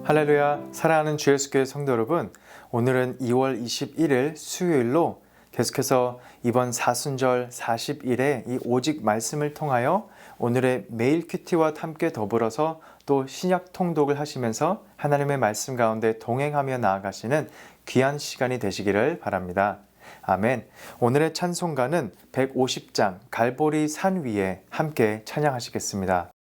할렐루야, 사랑하는 주 예수교회 성도 여러분, 오늘은 2월 21일 수요일로 계속해서 이번 사순절 40일의 이 오직 말씀을 통하여 오늘의 메일 큐티와 함께 더불어서 또 신약 통독을 하시면서 하나님의 말씀 가운데 동행하며 나아가시는 귀한 시간이 되시기를 바랍니다. 아멘. 오늘의 찬송가는 150장 갈보리 산 위에 함께 찬양하시겠습니다.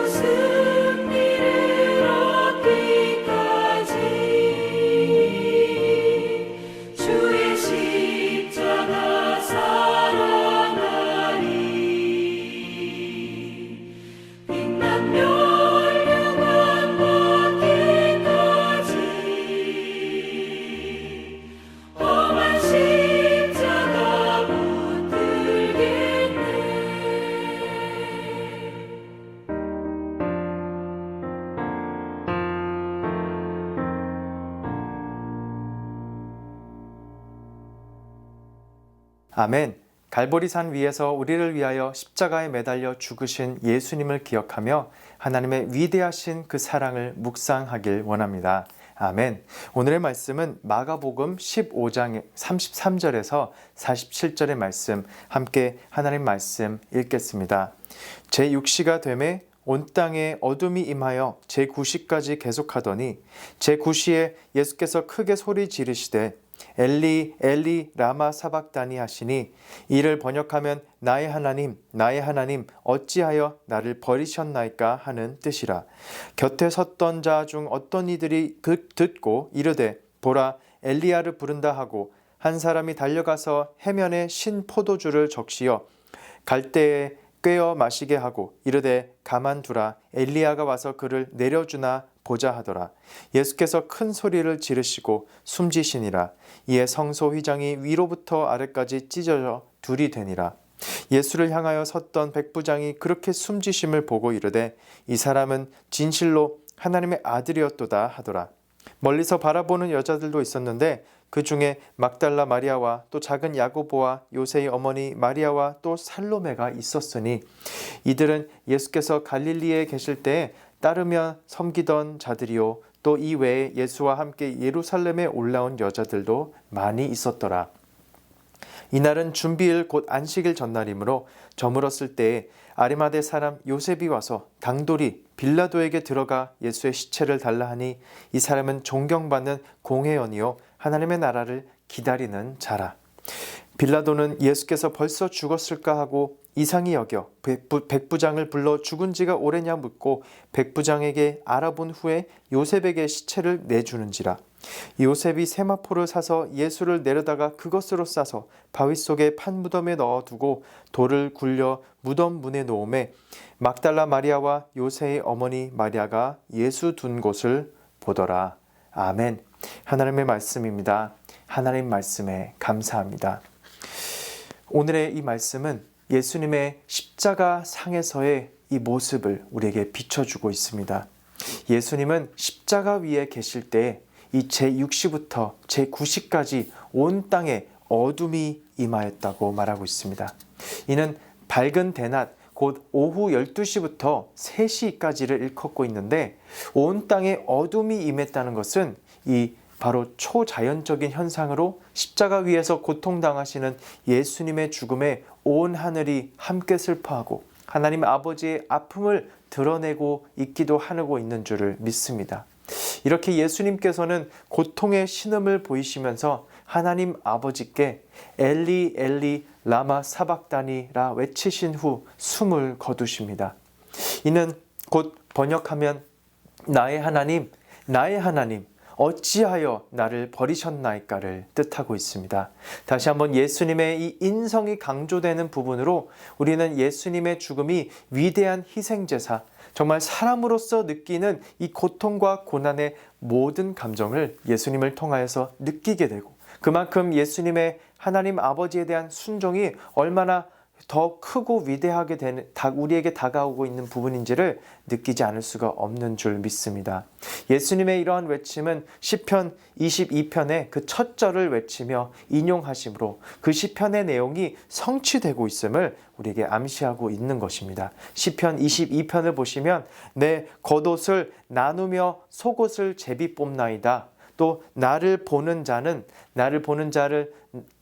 무슨 일을 얻기까지 아멘. 갈보리산 위에서 우리를 위하여 십자가에 매달려 죽으신 예수님을 기억하며 하나님의 위대하신 그 사랑을 묵상하길 원합니다. 아멘. 오늘의 말씀은 마가복음 15장 33절에서 47절의 말씀, 함께 하나님 말씀 읽겠습니다. 제6시가 되매 온 땅에 어둠이 임하여 제9시까지 계속하더니 제9시에 예수께서 크게 소리 지르시되 엘리 엘리 라마 사박다니 하시니, 이를 번역하면 나의 하나님 나의 하나님 어찌하여 나를 버리셨나이까 하는 뜻이라. 곁에 섰던 자 중 어떤 이들이 듣고 이르되 보라 엘리야를 부른다 하고, 한 사람이 달려가서 해면에 신 포도주를 적시어 갈대에 꿰어 마시게 하고 이르되 가만두라 엘리야가 와서 그를 내려주나 보자 하더라. 예수께서 큰 소리를 지르시고 숨지시니라. 이에 성소 휘장이 위로부터 아래까지 찢어져 둘이 되니라. 예수를 향하여 섰던 백부장이 그렇게 숨지심을 보고 이르되 이 사람은 진실로 하나님의 아들이었도다 하더라. 멀리서 바라보는 여자들도 있었는데 그 중에 막달라 마리아와 또 작은 야고보와 요새의 어머니 마리아와 또 살로메가 있었으니, 이들은 예수께서 갈릴리에 계실 때에 따르며 섬기던 자들이요 또 이 외에 예수와 함께 예루살렘에 올라온 여자들도 많이 있었더라. 이날은 준비일 곧 안식일 전날이므로 저물었을 때에 아리마대 사람 요셉이 와서 당돌이 빌라도에게 들어가 예수의 시체를 달라 하니, 이 사람은 존경받는 공회원이요 하나님의 나라를 기다리는 자라. 빌라도는 예수께서 벌써 죽었을까 하고 이상히 여겨 백부장을 불러 죽은 지가 오래냐 묻고 백부장에게 알아본 후에 요셉에게 시체를 내주는지라. 요셉이 세마포를 사서 예수를 내려다가 그것으로 싸서 바위 속에 판무덤에 넣어두고 돌을 굴려 무덤 문에 놓음에 막달라 마리아와 요새의 어머니 마리아가 예수 둔 곳을 보더라. 아멘. 하나님의 말씀입니다. 하나님 말씀에 감사합니다. 오늘의 이 말씀은 예수님의 십자가 상에서의 이 모습을 우리에게 비춰주고 있습니다. 예수님은 십자가 위에 계실 때 이 제6시부터 제9시까지 온 땅에 어둠이 임하였다고 말하고 있습니다. 이는 밝은 대낮 곧 오후 12시부터 3시까지를 일컫고 있는데, 온 땅에 어둠이 임했다는 것은 이 바로 초자연적인 현상으로 십자가 위에서 고통당하시는 예수님의 죽음에 온 하늘이 함께 슬퍼하고 하나님 아버지의 아픔을 드러내고 있기도 하고 있는 줄을 믿습니다. 이렇게 예수님께서는 고통의 신음을 보이시면서 하나님 아버지께 엘리 엘리 라마 사박다니라 외치신 후 숨을 거두십니다. 이는 곧 번역하면 나의 하나님 나의 하나님 어찌하여 나를 버리셨나이까를 뜻하고 있습니다. 다시 한번 예수님의 이 인성이 강조되는 부분으로 우리는 예수님의 죽음이 위대한 희생제사, 정말 사람으로서 느끼는 이 고통과 고난의 모든 감정을 예수님을 통하여서 느끼게 되고, 그만큼 예수님의 하나님 아버지에 대한 순종이 얼마나 더 크고 위대하게 우리에게 다가오고 있는 부분인지를 느끼지 않을 수가 없는 줄 믿습니다. 예수님의 이러한 외침은 시편 22편의 그 첫 절을 외치며 인용하심으로 그 시편의 내용이 성취되고 있음을 우리에게 암시하고 있는 것입니다. 시편 22편을 보시면 내 겉옷을 나누며 속옷을 제비 뽑나이다. 또 나를 보는 자를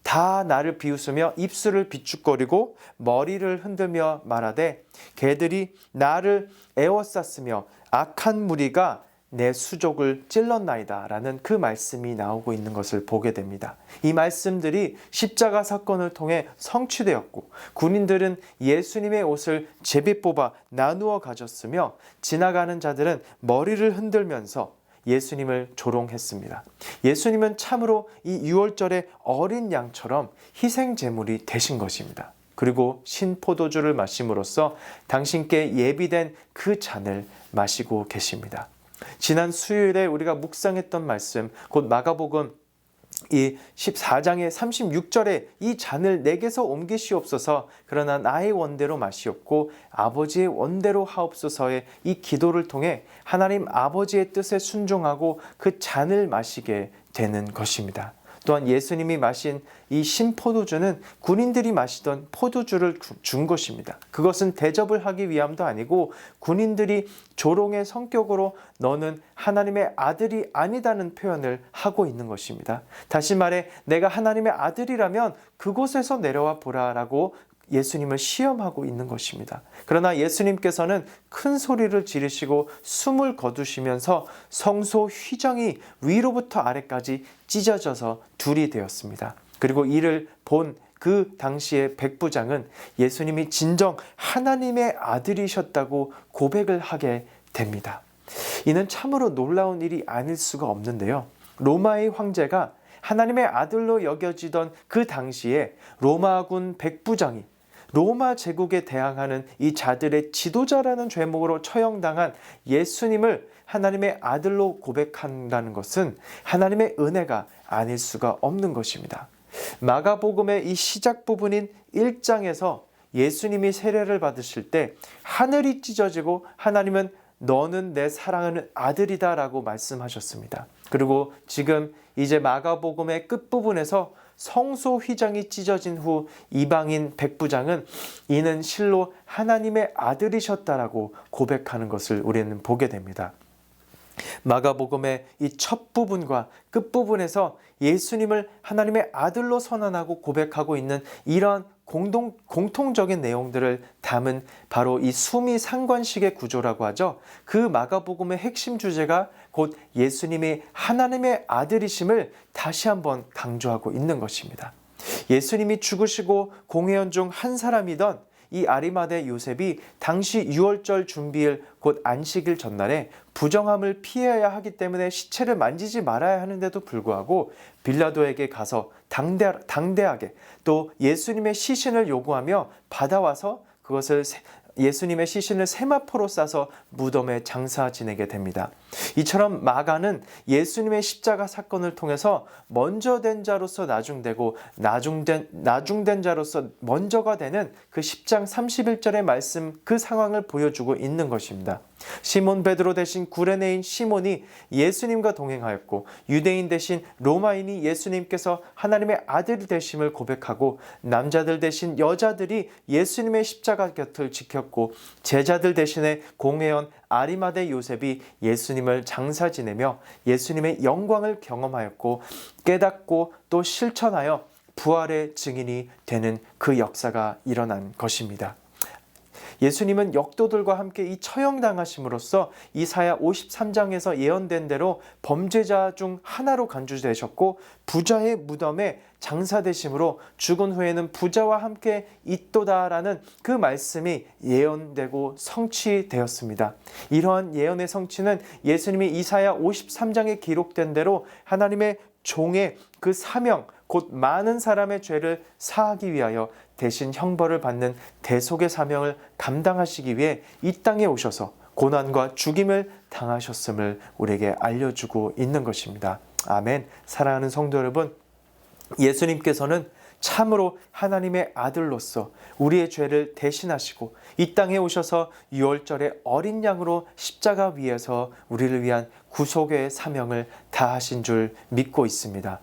다 나를 비웃으며 입술을 비축거리고 머리를 흔들며 말하되 개들이 나를 에워쌌으며 악한 무리가 내 수족을 찔렀나이다 라는 그 말씀이 나오고 있는 것을 보게 됩니다. 이 말씀들이 십자가 사건을 통해 성취되었고, 군인들은 예수님의 옷을 제비 뽑아 나누어 가졌으며 지나가는 자들은 머리를 흔들면서 예수님을 조롱했습니다. 예수님은 참으로 이 6월절의 어린 양처럼 희생 제물이 되신 것입니다. 그리고 신포도주를 마심으로써 당신께 예비된 그 잔을 마시고 계십니다. 지난 수요일에 우리가 묵상했던 말씀, 곧 마가복음 이 14장의 36절에 이 잔을 내게서 옮기시옵소서, 그러나 나의 원대로 마시옵고 아버지의 원대로 하옵소서의 이 기도를 통해 하나님 아버지의 뜻에 순종하고 그 잔을 마시게 되는 것입니다. 또한 예수님이 마신 이 신포도주는 군인들이 마시던 포도주를 준 것입니다. 그것은 대접을 하기 위함도 아니고 군인들이 조롱의 성격으로 너는 하나님의 아들이 아니다는 표현을 하고 있는 것입니다. 다시 말해 내가 하나님의 아들이라면 그곳에서 내려와 보라라고 예수님을 시험하고 있는 것입니다. 그러나 예수님께서는 큰 소리를 지르시고 숨을 거두시면서 성소 휘장이 위로부터 아래까지 찢어져서 둘이 되었습니다. 그리고 이를 본 그 당시의 백부장은 예수님이 진정 하나님의 아들이셨다고 고백을 하게 됩니다. 이는 참으로 놀라운 일이 아닐 수가 없는데요. 로마의 황제가 하나님의 아들로 여겨지던 그 당시에 로마군 백부장이 로마 제국에 대항하는 이 자들의 지도자라는 죄목으로 처형당한 예수님을 하나님의 아들로 고백한다는 것은 하나님의 은혜가 아닐 수가 없는 것입니다. 마가복음의 이 시작 부분인 1장에서 예수님이 세례를 받으실 때 하늘이 찢어지고 하나님은 너는 내 사랑하는 아들이다 라고 말씀하셨습니다. 그리고 지금 이제 마가복음의 끝부분에서 성소 휘장이 찢어진 후 이방인 백부장은 이는 실로 하나님의 아들이셨다라고 고백하는 것을 우리는 보게 됩니다. 마가복음의 이 첫 부분과 끝 부분에서 예수님을 하나님의 아들로 선언하고 고백하고 있는 이러한 공통적인 내용들을 담은 바로 이 수미상관식의 구조라고 하죠. 그 마가복음의 핵심 주제가 곧 예수님이 하나님의 아들이심을 다시 한번 강조하고 있는 것입니다. 예수님이 죽으시고 공회원 중 한 사람이던 이 아리마대 요셉이 당시 유월절 준비일 곧 안식일 전날에 부정함을 피해야 하기 때문에 시체를 만지지 말아야 하는데도 불구하고 빌라도에게 가서 당대하게 또 예수님의 시신을 요구하며 받아와서 그것을 예수님의 시신을 세마포로 싸서 무덤에 장사 지내게 됩니다. 이처럼 마가는 예수님의 십자가 사건을 통해서 먼저 된 자로서 나중되고 나중된 자로서 먼저가 되는 그 10장 31절의 말씀 그 상황을 보여주고 있는 것입니다. 시몬 베드로 대신 구레네인 시몬이 예수님과 동행하였고 유대인 대신 로마인이 예수님께서 하나님의 아들 되심을 고백하고 남자들 대신 여자들이 예수님의 십자가 곁을 지켰고 제자들 대신에 공회원 아리마대 요셉이 예수님을 장사 지내며 예수님의 영광을 경험하였고 깨닫고 또 실천하여 부활의 증인이 되는 그 역사가 일어난 것입니다. 예수님은 역도들과 함께 이 처형당하심으로써 이사야 53장에서 예언된 대로 범죄자 중 하나로 간주되셨고 부자의 무덤에 장사되심으로 죽은 후에는 부자와 함께 있도다라는 그 말씀이 예언되고 성취되었습니다. 이러한 예언의 성취는 예수님이 이사야 53장에 기록된 대로 하나님의 종의 그 사명 곧 많은 사람의 죄를 사하기 위하여 대신 형벌을 받는 대속의 사명을 감당하시기 위해 이 땅에 오셔서 고난과 죽임을 당하셨음을 우리에게 알려주고 있는 것입니다. 아멘. 사랑하는 성도 여러분, 예수님께서는 참으로 하나님의 아들로서 우리의 죄를 대신하시고 이 땅에 오셔서 유월절의 어린 양으로 십자가 위에서 우리를 위한 구속의 사명을 다하신 줄 믿고 있습니다.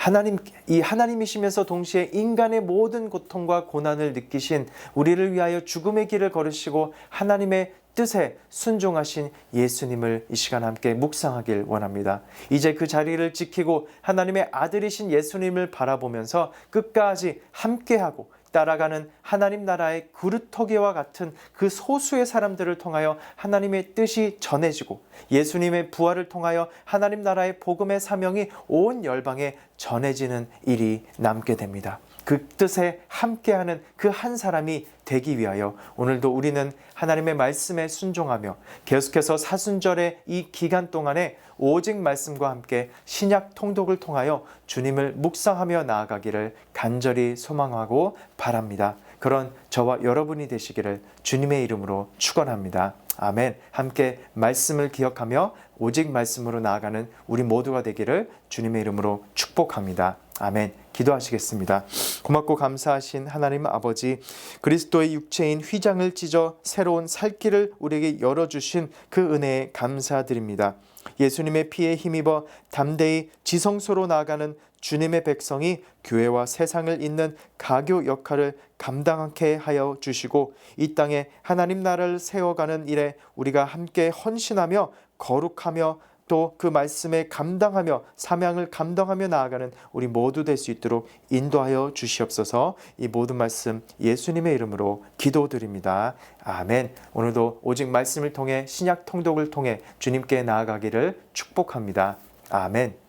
하나님이시면서 동시에 인간의 모든 고통과 고난을 느끼신 우리를 위하여 죽음의 길을 걸으시고 하나님의 뜻에 순종하신 예수님을 이 시간 함께 묵상하길 원합니다. 이제 그 자리를 지키고 하나님의 아들이신 예수님을 바라보면서 끝까지 함께하고 따라가는 하나님 나라의 그루터기와 같은 그 소수의 사람들을 통하여 하나님의 뜻이 전해지고 예수님의 부활을 통하여 하나님 나라의 복음의 사명이 온 열방에 전해지는 일이 남게 됩니다. 그 뜻에 함께하는 그 한 사람이 되기 위하여 오늘도 우리는 하나님의 말씀에 순종하며 계속해서 사순절의 이 기간 동안에 오직 말씀과 함께 신약 통독을 통하여 주님을 묵상하며 나아가기를 간절히 소망하고 바랍니다. 그런 저와 여러분이 되시기를 주님의 이름으로 축원합니다. 아멘. 함께 말씀을 기억하며 오직 말씀으로 나아가는 우리 모두가 되기를 주님의 이름으로 축복합니다. 아멘. 기도하시겠습니다. 고맙고 감사하신 하나님 아버지, 그리스도의 육체인 휘장을 찢어 새로운 살 길을 우리에게 열어주신 그 은혜에 감사드립니다. 예수님의 피에 힘입어 담대히 지성소로 나아가는 주님의 백성이 교회와 세상을 잇는 가교 역할을 감당하게 하여 주시고 이 땅에 하나님 나라를 세워가는 일에 우리가 함께 헌신하며 거룩하며 또 그 말씀에 감당하며 사명을 감당하며 나아가는 우리 모두 될 수 있도록 인도하여 주시옵소서. 이 모든 말씀 예수님의 이름으로 기도드립니다. 아멘. 오늘도 오직 말씀을 통해 신약 통독을 통해 주님께 나아가기를 축복합니다. 아멘.